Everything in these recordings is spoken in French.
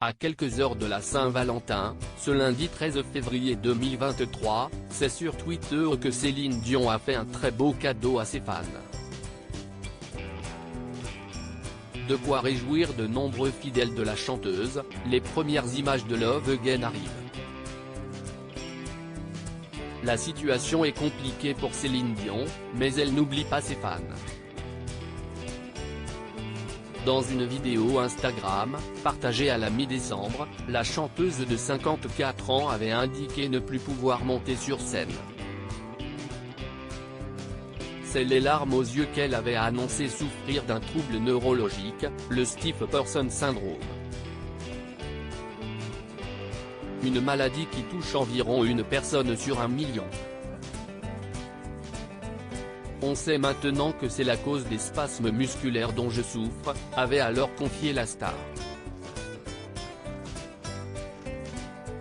À quelques heures de la Saint-Valentin, ce lundi 13 février 2023, c'est sur Twitter que Céline Dion a fait un très beau cadeau à ses fans. De quoi réjouir de nombreux fidèles de la chanteuse, les premières images de Love Again arrivent. La situation est compliquée pour Céline Dion, mais elle n'oublie pas ses fans. Dans une vidéo Instagram, partagée à la mi-décembre, la chanteuse de 54 ans avait indiqué ne plus pouvoir monter sur scène. C'est les larmes aux yeux qu'elle avait annoncé souffrir d'un trouble neurologique, le Stiff Person Syndrome. Une maladie qui touche environ une personne sur 1 million. On sait maintenant que c'est la cause des spasmes musculaires dont je souffre, avait alors confié la star.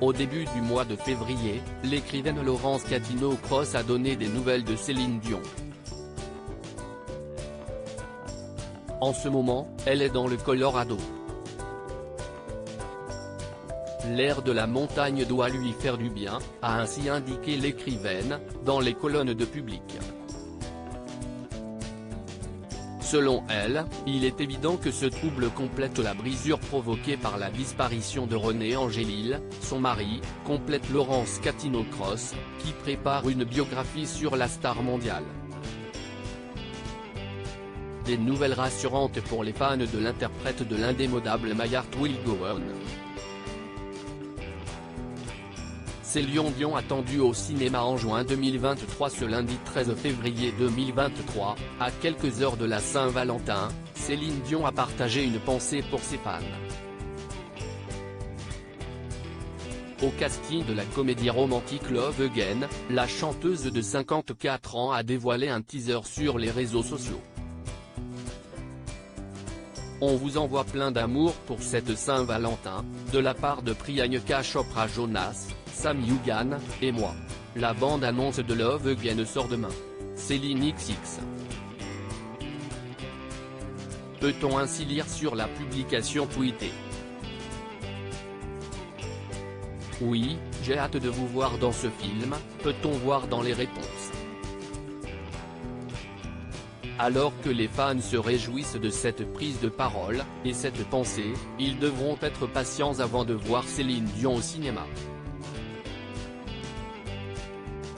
Au début du mois de février, l'écrivaine Laurence Catino-Cross a donné des nouvelles de Céline Dion. En ce moment, elle est dans le Colorado. L'air de la montagne doit lui faire du bien, a ainsi indiqué l'écrivaine, dans les colonnes de Public. Selon elle, il est évident que ce trouble complète la brisure provoquée par la disparition de René Angélil, son mari, complète Laurence Catino-Cross, qui prépare une biographie sur la star mondiale. Des nouvelles rassurantes pour les fans de l'interprète de l'indémodable My Heart Will Go On. Céline Dion attendue au cinéma en juin 2023. Ce lundi 13 février 2023, à quelques heures de la Saint-Valentin, Céline Dion a partagé une pensée pour ses fans. Au casting de la comédie romantique Love Again, la chanteuse de 54 ans a dévoilé un teaser sur les réseaux sociaux. On vous envoie plein d'amour pour cette Saint-Valentin, de la part de Priyanka Chopra Jonas, Sam Yugan, et moi. La bande-annonce de Love Again sort demain. Céline XX. Peut-on ainsi lire sur la publication tweetée. Oui, j'ai hâte de vous voir dans ce film, peut-on voir dans les réponses. Alors que les fans se réjouissent de cette prise de parole, et cette pensée, ils devront être patients avant de voir Céline Dion au cinéma.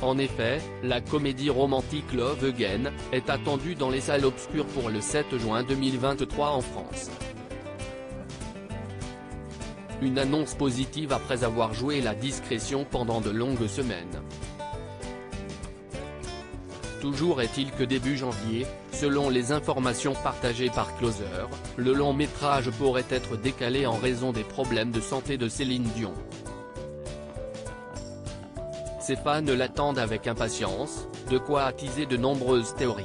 En effet, la comédie romantique Love Again est attendue dans les salles obscures pour le 7 juin 2023 en France. Une annonce positive après avoir joué la discrétion pendant de longues semaines. Toujours est-il que début janvier, selon les informations partagées par Closer, le long métrage pourrait être décalé en raison des problèmes de santé de Céline Dion. Ses fans l'attendent avec impatience, de quoi attiser de nombreuses théories.